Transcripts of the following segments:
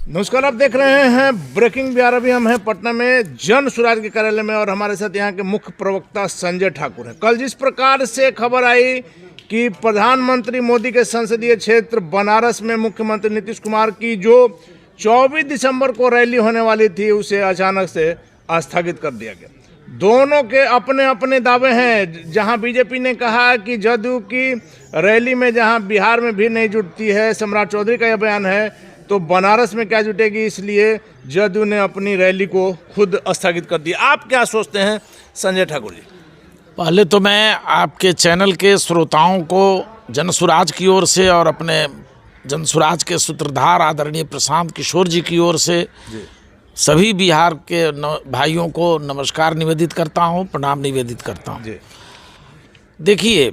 नमस्कार, आप देख रहे हैं ब्रेकिंग बिहार। अभी हम हैं पटना में जन सुराज के कार्यालय में और हमारे साथ यहाँ के मुख्य प्रवक्ता संजय ठाकुर हैं। कल जिस प्रकार से खबर आई कि प्रधानमंत्री मोदी के संसदीय क्षेत्र बनारस में मुख्यमंत्री नीतीश कुमार की जो 24 दिसंबर को रैली होने वाली थी उसे अचानक से स्थगित कर दिया गया। दोनों के अपने अपने दावे हैं। जहां बीजेपी ने कहा कि जदयू की रैली में जहां बिहार में भी नहीं जुटती है, सम्राट चौधरी का यह बयान है, तो बनारस में क्या जुटेगी, इसलिए जदयू ने अपनी रैली को खुद स्थगित कर दिया। आप क्या सोचते हैं संजय ठाकुर जी? पहले तो मैं आपके चैनल के श्रोताओं को जनसुराज की ओर से और अपने जनसुराज के सूत्रधार आदरणीय प्रशांत किशोर जी की ओर से सभी बिहार के भाइयों को नमस्कार निवेदित करता हूं, प्रणाम निवेदित करता हूं। देखिए,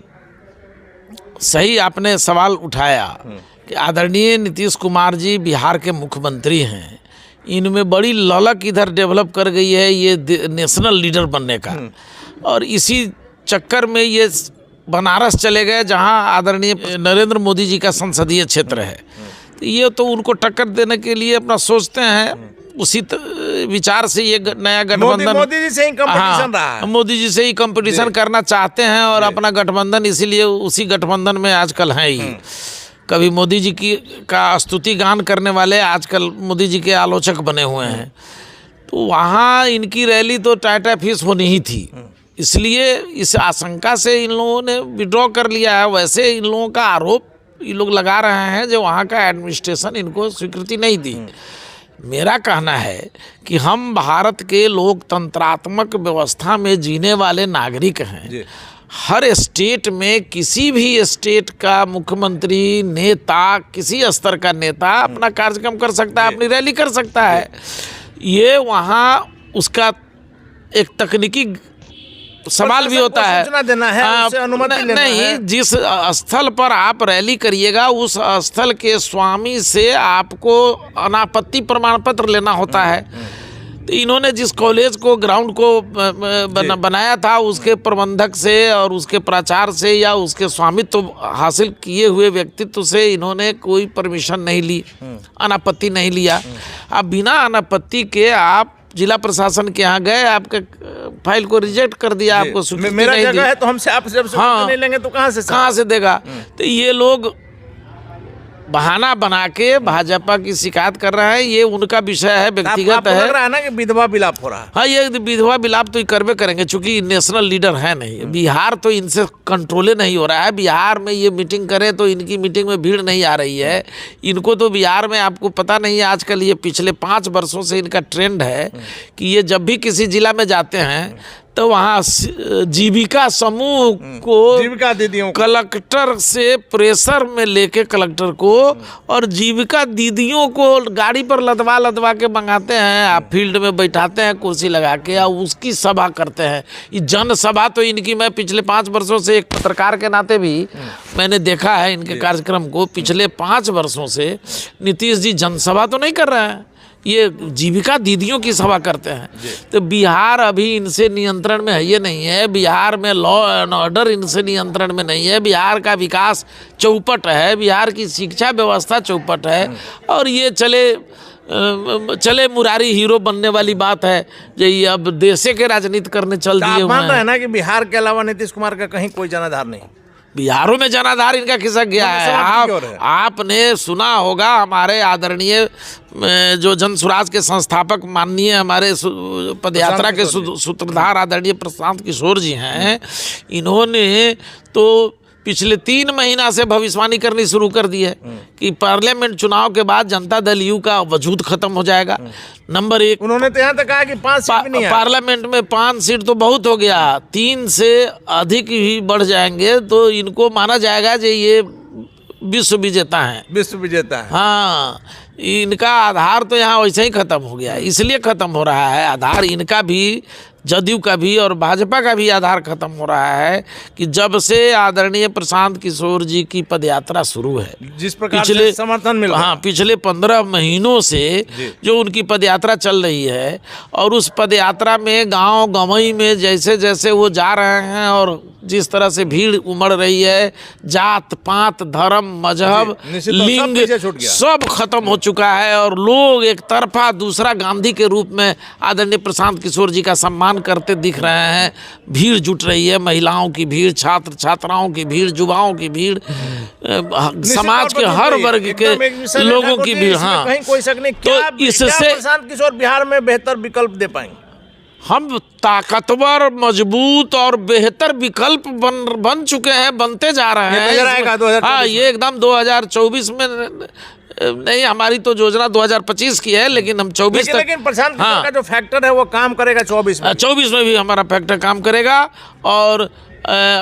सही आपने सवाल उठाया कि आदरणीय नीतीश कुमार जी बिहार के मुख्यमंत्री हैं, इनमें बड़ी ललक इधर डेवलप कर गई है ये नेशनल लीडर बनने का, और इसी चक्कर में ये बनारस चले गए जहां आदरणीय नरेंद्र मोदी जी का संसदीय क्षेत्र है। तो ये तो उनको टक्कर देने के लिए अपना सोचते हैं, उसी विचार से ये नया गठबंधन मोदी जी से ही कंपटीशन रहा है, मोदी जी से ही कंपटीशन करना चाहते हैं और अपना गठबंधन इसीलिए उसी गठबंधन में आजकल हैं ही। कभी मोदी जी की का स्तुति गान करने वाले आजकल मोदी जी के आलोचक बने हुए हैं। तो वहाँ इनकी रैली तो टाटा फिश होनी ही थी, इसलिए इस आशंका से इन लोगों ने विड्रॉ कर लिया है। वैसे इन लोगों का आरोप ये लोग लगा रहे हैं जो वहाँ का एडमिनिस्ट्रेशन इनको स्वीकृति नहीं दी। मेरा कहना है कि हम भारत के लोकतंत्रात्मक व्यवस्था में जीने वाले नागरिक हैं। हर स्टेट में किसी भी स्टेट का मुख्यमंत्री, नेता, किसी स्तर का नेता अपना कार्यक्रम कर सकता है, अपनी रैली कर सकता है। ये वहाँ उसका एक तकनीकी सवाल भी होता है, सूचना देना है, उससे अनुमति लेना नहीं है। जिस स्थल पर आप रैली करिएगा उस स्थल के स्वामी से आपको अनापत्ति प्रमाण पत्र लेना होता है। तो इन्होंने जिस कॉलेज को, ग्राउंड को बनाया था, उसके प्रबंधक से और उसके प्राचार्य से या उसके स्वामित्व हासिल किए हुए व्यक्तित्व से इन्होंने कोई परमिशन नहीं ली, अनापत्ति नहीं लिया। अब बिना अनापत्ति के आप जिला प्रशासन के यहाँ गए, आपके फाइल को रिजेक्ट कर दिया, आपको स्वीकृति मेरा नहीं जगह दी। है तो हमसे आप जब नहीं लेंगे तो कहाँ से देगा? तो ये लोग बहाना बना के भाजपा की शिकायत कर रहे हैं। ये उनका विषय है, व्यक्तिगत है। लग रहा है ना कि विधवा विलाप हो रहा है। हाँ, ये विधवा विलाप तो करवे करेंगे, चूंकि नेशनल लीडर है नहीं। बिहार तो इनसे कंट्रोले नहीं हो रहा है। बिहार में ये मीटिंग करें तो इनकी मीटिंग में भीड़ नहीं आ रही है। इनको तो बिहार में आपको पता नहीं है, आजकल ये पिछले 5 वर्षों से इनका ट्रेंड है कि ये जब भी किसी जिला में जाते हैं तो वहाँ जीविका समूह को, जीविका दीदियों को, कलेक्टर से प्रेशर में लेके कलेक्टर को और जीविका दीदियों को गाड़ी पर लदवा के मंगाते हैं, आप फील्ड में बैठाते हैं कुर्सी लगा के, और उसकी सभा करते हैं। ये जन सभा तो इनकी, मैं पिछले 5 वर्षों से एक पत्रकार के नाते भी मैंने देखा है इनके कार्यक्रम को। पिछले 5 वर्षों से नीतीश जी जनसभा तो नहीं कर रहे हैं, ये जीविका दीदियों की सभा करते हैं। तो बिहार अभी इनसे नियंत्रण में है, ये नहीं है। बिहार में लॉ एंड ऑर्डर इनसे नियंत्रण में नहीं है। बिहार का विकास चौपट है, बिहार की शिक्षा व्यवस्था चौपट है, और ये चले मुरारी हीरो बनने वाली बात है। ये अब देशे के राजनीति करने चल दिए हुए हैं। है ना कि बिहार के अलावा नीतीश कुमार का कहीं कोई जनाधार नहीं। बिहारों में जनाधार इनका खिसक गया है। आपने सुना होगा, हमारे आदरणीय जो जनसुराज के संस्थापक माननीय हमारे पदयात्रा के सूत्रधार आदरणीय प्रशांत किशोर जी हैं, इन्होंने तो पिछले 3 महीना से भविष्यवाणी करनी शुरू कर दी है कि पार्लियामेंट चुनाव के बाद जनता दल यू का वजूद खत्म हो जाएगा। नंबर 1, उन्होंने तो यहाँ तक कहा कि 5 सीट भी नहीं है। पार्लियामेंट में 5 सीट तो बहुत हो गया, 3 से अधिक ही बढ़ जाएंगे तो इनको माना जाएगा कि ये विश्व विजेता है। विश्व विजेता है। हाँ, इनका आधार तो यहाँ वैसे ही खत्म हो गया। इसलिए खत्म हो रहा है आधार इनका भी जदयू का भी और भाजपा का भी आधार खत्म हो रहा है कि जब से आदरणीय प्रशांत किशोर जी की पदयात्रा शुरू है, जिस प्रकार से समर्थन मिल रहा है। हाँ, पिछले 15 महीनों से जो उनकी पदयात्रा चल रही है, और उस पदयात्रा में गांव गंवई में जैसे जैसे वो जा रहे हैं और जिस तरह से भीड़ उमड़ रही है, जात पात धर्म मजहब लिंग सब खत्म हो चुका है, और लोग एक तरफा दूसरा गांधी के रूप में आदरणीय प्रशांत किशोर जी का सम्मान करते दिख रहे हैं। भीड़ जुट रही है, महिलाओं की भीड़, छात्र छात्राओं की भीड़, युवाओं की भीड़, समाज के हर वर्ग के लोगों की भीड़। हाँ, कहीं कोई शक नहीं। तो इससे प्रशांत किशोर बिहार में बेहतर विकल्प दे पाएंगे? हम ताकतवर, मजबूत और बेहतर विकल्प बन चुके हैं, बनते जा रहे हैं। हाँ, ये एकदम 2024 में नहीं, हमारी तो योजना 2025 की है, लेकिन हम 24 तक। लेकिन प्रशांत किशोर का जो फैक्टर है वो काम करेगा 24 में। 24 में भी हमारा फैक्टर काम करेगा। और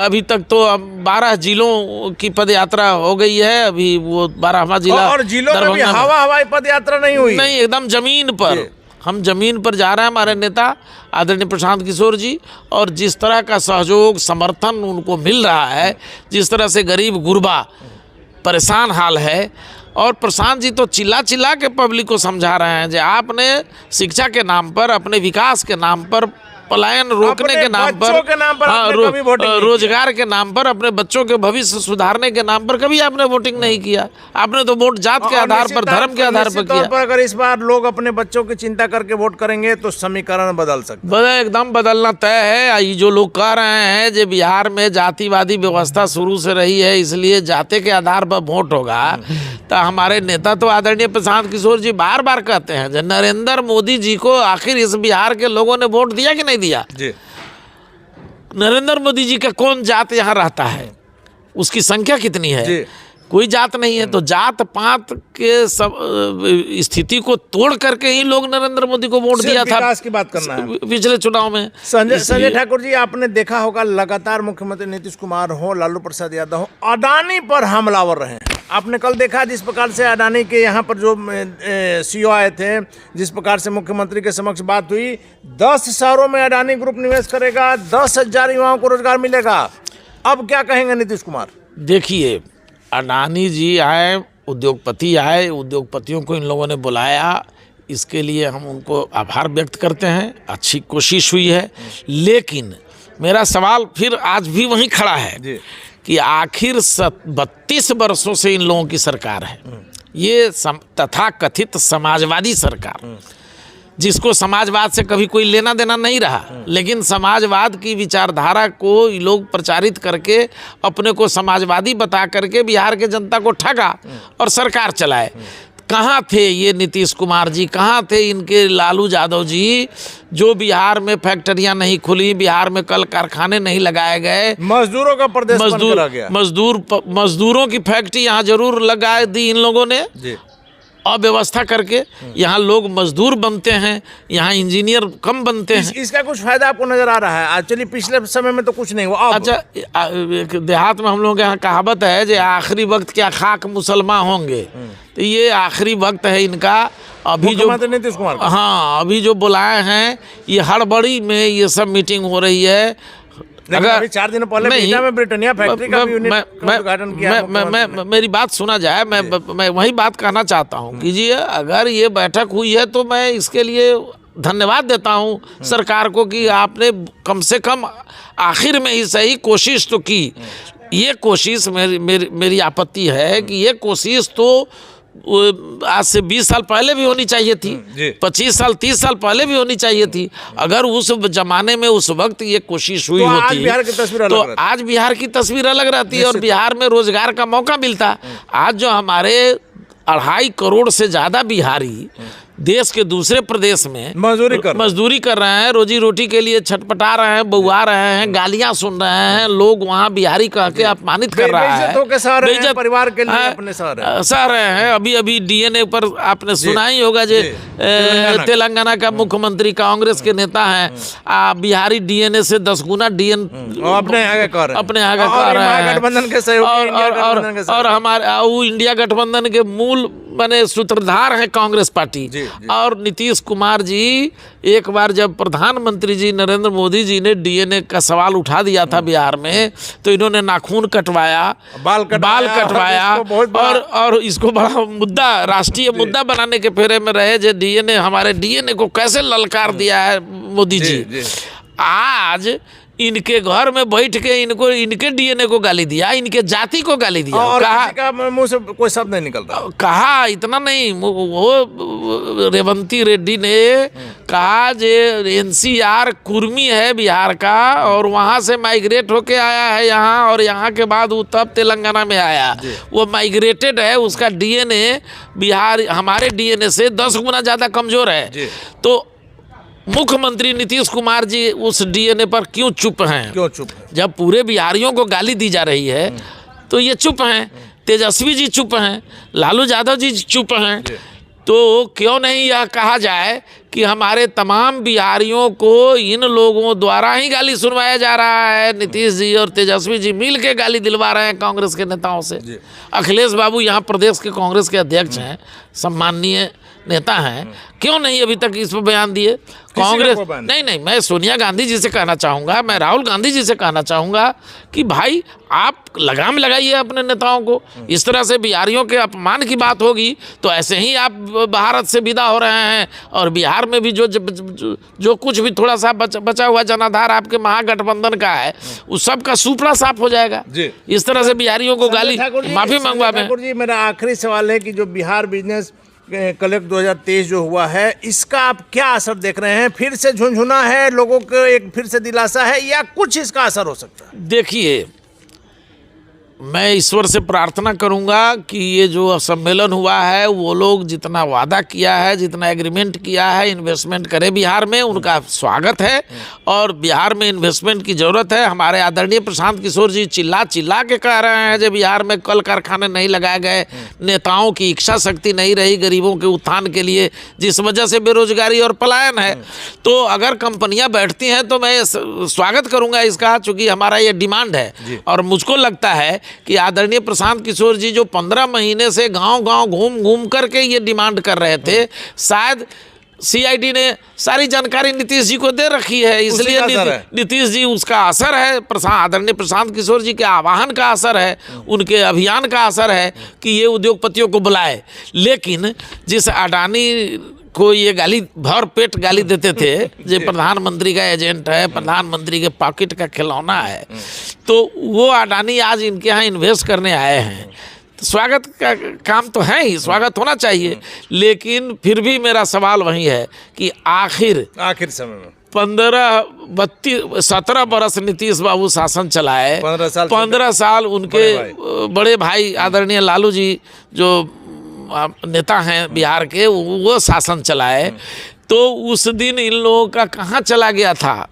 अभी तक तो 12 जिलों की पदयात्रा हो गई है। अभी वो 12वां जिला, और जिलों में भी हवाई पदयात्रा नहीं हुई, नहीं, एकदम जमीन पर। हम जमीन पर जा रहे हैं, हमारे नेता आदरणीय प्रशांत किशोर जी, और जिस तरह का सहयोग समर्थन उनको मिल रहा है, जिस तरह से गरीब गुरबा परेशान हाल है, और प्रशांत जी तो चिल्ला चिल्ला के पब्लिक को समझा रहे हैं कि आपने शिक्षा के नाम पर, अपने विकास के नाम पर, पलायन रोकने के नाम पर, हाँ, रोजगार के नाम पर, अपने बच्चों के भविष्य सुधारने के नाम पर कभी आपने वोटिंग नहीं किया। आपने तो वोट जात के आधार पर, धर्म के आधार पर किया। अगर इस बार लोग अपने बच्चों की चिंता करके वोट करेंगे तो समीकरण बदल सकते हैं। एकदम बदलना तय है। ये जो लोग कह रहे हैं कि बिहार में जातिवादी व्यवस्था शुरू से रही है, इसलिए जाति के आधार पर वोट होगा, तो हमारे नेता तो आदरणीय प्रशांत किशोर जी बार बार कहते हैं कि नरेंद्र मोदी जी को आखिर इस बिहार के लोगों ने वोट दिया कि नहीं दिया जी। नरेंद्र मोदी जी का कौन जात यहाँ रहता है, उसकी संख्या कितनी है जी? कोई जात नहीं है। तो जात पात के सब स्थिति को तोड़ करके ही लोग नरेंद्र मोदी को वोट दिया था। विकास की बात करना है पिछले चुनाव में। संजय ठाकुर जी, आपने देखा होगा लगातार मुख्यमंत्री नीतीश कुमार हो, लालू प्रसाद यादव हो, अडानी पर हमलावर रहे हैं। आपने कल देखा जिस प्रकार से अडानी के यहाँ पर जो सीईओ आए थे, जिस प्रकार से मुख्यमंत्री के समक्ष बात हुई, 10 शहरों में अडानी ग्रुप निवेश करेगा, 10,000 युवाओं को रोजगार मिलेगा। अब क्या कहेंगे नीतीश कुमार? देखिए, अडानी जी आए, उद्योगपति आए, उद्योगपतियों को इन लोगों ने बुलाया, इसके लिए हम उनको आभार व्यक्त करते हैं। अच्छी कोशिश हुई है, लेकिन मेरा सवाल फिर आज भी वहीं खड़ा है कि आखिर 32 वर्षों से इन लोगों की सरकार है, ये तथाकथित समाजवादी सरकार, जिसको समाजवाद से कभी कोई लेना देना नहीं रहा, लेकिन समाजवाद की विचारधारा को ये लोग प्रचारित करके अपने को समाजवादी बता करके बिहार के जनता को ठगा और सरकार चलाए। कहाँ थे ये नीतीश कुमार जी, कहाँ थे इनके लालू यादव जी, जो बिहार में फैक्ट्रियां नहीं खुली, बिहार में कल कारखाने नहीं लगाए गए, मजदूरों का प्रदेश बनकर आ गया। मजदूरों की फैक्ट्री यहाँ जरूर लगा दी इन लोगों ने अव्यवस्था करके। यहाँ लोग मजदूर बनते हैं, यहाँ इंजीनियर कम बनते हैं। इसका कुछ फायदा आपको नजर आ रहा है? एक्चुअली पिछले समय में तो कुछ नहीं हुआ। अच्छा, देहात में हम लोगों के यहाँ कहावत है जो आखिरी वक्त क्या खाक मुसलमान होंगे, तो ये आखिरी वक्त है इनका। अभी जो नीतीश कुमार, हाँ, अभी जो बुलाए हैं, ये हड़बड़ी में ये सब मीटिंग हो रही है। अगर अभी 4 दिन पहले में ब्रिटानिया फैक्ट्री का भी उद्घाटन किया। मेरी बात सुना जाए, मैं वही बात कहना चाहता हूँ कि जी, अगर ये बैठक हुई है तो मैं इसके लिए धन्यवाद देता हूँ सरकार को कि आपने कम से कम आखिर में ही सही कोशिश तो की। ये कोशिश मेरी आपत्ति है कि ये कोशिश तो आज से 20 साल पहले भी होनी चाहिए थी, 25 साल 30 साल पहले भी होनी चाहिए थी। अगर उस जमाने में उस वक्त ये कोशिश हुई होती तो आज बिहार की तस्वीर अलग रहती और बिहार में रोजगार का मौका मिलता। आज जो हमारे 2.5 करोड़ से ज़्यादा बिहारी देश के दूसरे प्रदेश में मजदूरी कर रहे हैं, रोजी रोटी के लिए छटपटा रहे हैं, बउआ रहे हैं, गालियां सुन रहे हैं, लोग वहाँ बिहारी कह के अपमानित कर रहा है, परिवार के लिए अपने सह रहे हैं। अभी डीएनए पर आपने सुना ही होगा जो तेलंगाना का मुख्यमंत्री कांग्रेस के नेता हैं, बिहारी डीएनए से 10 गुना अपने आगे कर रहे हैं। और हमारे इंडिया गठबंधन के मूल माने सूत्रधार है कांग्रेस पार्टी। जी, जी। और नीतीश कुमार जी एक बार जब प्रधानमंत्री जी नरेंद्र मोदी जी ने डीएनए का सवाल उठा दिया था बिहार में, तो इन्होंने नाखून कटवाया, बाल कटवाया और इसको बड़ा मुद्दा, राष्ट्रीय मुद्दा बनाने के फेरे में रहे। जो डीएनए, हमारे डीएनए को कैसे ललकार दिया है मोदी जी। आज इनके घर में बैठ के इनको, इनके डीएनए को गाली दिया, इनके जाति को गाली दिया, और कहा, किसी का मुंह से कोई शब्द नहीं निकलता। कहा इतना नहीं, वो रेवंती रेड्डी ने कहा जे एनसीआर कुर्मी है बिहार का और वहाँ से माइग्रेट होके आया है यहाँ, और यहाँ के बाद वो तब तेलंगाना में आया, वो माइग्रेटेड है, उसका डीएनए बिहार हमारे डीएनए से 10 गुना ज़्यादा कमज़ोर है। तो मुख्यमंत्री नीतीश कुमार जी उस डीएनए पर क्यों चुप हैं? क्यों चुप हैं? जब पूरे बिहारियों को गाली दी जा रही है तो ये चुप हैं। तेजस्वी जी चुप हैं, लालू यादव जी चुप हैं। तो क्यों नहीं यह कहा जाए कि हमारे तमाम बिहारियों को इन लोगों द्वारा ही गाली सुनवाया जा रहा है? नीतीश जी और तेजस्वी जी मिल के गाली दिलवा रहे हैं कांग्रेस के नेताओं से। अखिलेश बाबू यहाँ प्रदेश के कांग्रेस के अध्यक्ष हैं, सम्माननीय नेता हैं, क्यों नहीं अभी तक इस पर बयान दिए? कांग्रेस नहीं, मैं सोनिया गांधी जी से कहना चाहूँगा, मैं राहुल गांधी जी से कहना चाहूँगा कि भाई आप लगाम लगाइए अपने नेताओं को। इस तरह से बिहारियों के अपमान की बात होगी तो ऐसे ही आप भारत से विदा हो रहे हैं, और बिहार में भी जो कुछ भी थोड़ा सा बचा हुआ जनाधार आपके महागठबंधन का है, उस सब का सुपड़ा साफ हो जाएगा। इस तरह से बिहारियों को गाली, माफी मंगवा में। ठाकुर जी, मेरा आखिरी सवाल है कि जो बिहार बिजनेस कलेक्ट 2023 जो हुआ है, इसका आप क्या असर देख रहे हैं? फिर से झुंझुना है, लोगों को एक फिर से दिलासा है, या कुछ इसका असर हो सकता है? देखिए, मैं ईश्वर से प्रार्थना करूंगा कि ये जो सम्मेलन हुआ है, वो लोग जितना वादा किया है, जितना एग्रीमेंट किया है, इन्वेस्टमेंट करें बिहार में, उनका स्वागत है। और बिहार में इन्वेस्टमेंट की ज़रूरत है। हमारे आदरणीय प्रशांत किशोर जी चिल्ला के कह रहे हैं जो बिहार में कल कारखाने नहीं लगाए गए, नेताओं की इच्छा शक्ति नहीं रही गरीबों के उत्थान के लिए, जिस वजह से बेरोजगारी और पलायन है। तो अगर कंपनियां बैठती हैं तो मैं स्वागत करूंगा इसका, चूँकि हमारा ये डिमांड है। और मुझको लगता है कि आदरणीय प्रशांत किशोर जी जो 15 महीने से गांव-गांव घूम करके ये डिमांड कर रहे थे, शायद सीआईडी ने सारी जानकारी नीतीश जी को दे रखी है, इसलिए नीतीश जी, उसका असर है, आदरणीय प्रशांत किशोर जी के आह्वान का असर है, उनके अभियान का असर है कि ये उद्योगपतियों को बुलाए। लेकिन जिस अडानी को ये गाली, भर पेट गाली देते थे, जो प्रधानमंत्री का एजेंट है, प्रधानमंत्री के पॉकेट का खिलौना है, तो वो अडानी आज इनके यहाँ इन्वेस्ट करने आए हैं। तो स्वागत का काम तो है ही, स्वागत होना चाहिए। लेकिन फिर भी मेरा सवाल वही है कि आखिर समय में 17 बरस नीतीश बाबू शासन चलाए, 15 साल उनके बड़े भाई आदरणीय लालू जी जो नेता हैं बिहार के, वो शासन चलाए, तो उस दिन इन लोगों का कहाँ चला गया था?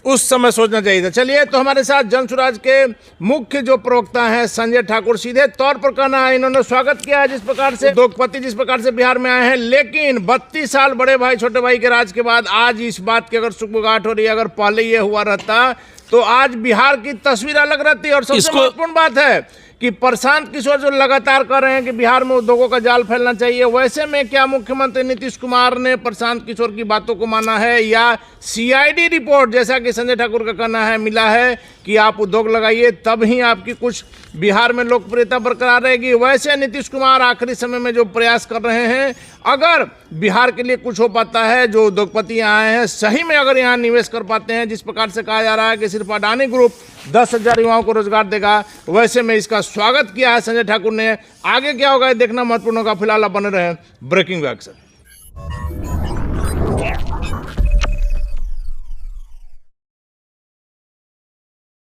उस समय सोचना चाहिए था। चलिए, तो हमारे साथ जन स्वराज के मुख्य जो प्रवक्ता हैं संजय ठाकुर, सीधे तौर पर कहना है, इन्होंने स्वागत किया है जिस प्रकार से उद्योगपति जिस प्रकार से बिहार में आए हैं, लेकिन 32 साल बड़े भाई छोटे भाई के राज के बाद आज इस बात की अगर सुगबुगाहट हो रही है, अगर पहले ये हुआ रहता तो आज बिहार की तस्वीर अलग रहती। और सबसे महत्वपूर्ण बात है कि प्रशांत किशोर जो लगातार कर रहे हैं कि बिहार में उद्योगों का जाल फैलना चाहिए, वैसे में क्या मुख्यमंत्री नीतीश कुमार ने प्रशांत किशोर की बातों को माना है, या सीआईडी रिपोर्ट जैसा कि संजय ठाकुर का कहना है मिला है कि आप उद्योग लगाइए तब ही आपकी कुछ बिहार में लोकप्रियता बरकरार रहेगी? वैसे नीतीश कुमार आखिरी समय में जो प्रयास कर रहे हैं, अगर बिहार के लिए कुछ हो पाता है, जो उद्योगपति आए हैं सही में अगर यहाँ निवेश कर पाते हैं, जिस प्रकार से कहा जा रहा है कि सिर्फ अडानी ग्रुप 10,000 युवाओं को रोजगार देगा, वैसे में इसका स्वागत किया है संजय ठाकुर ने। आगे क्या होगा देखना महत्वपूर्ण होगा। फिलहाल आप बने रहे ब्रेकिंग व्याख्या।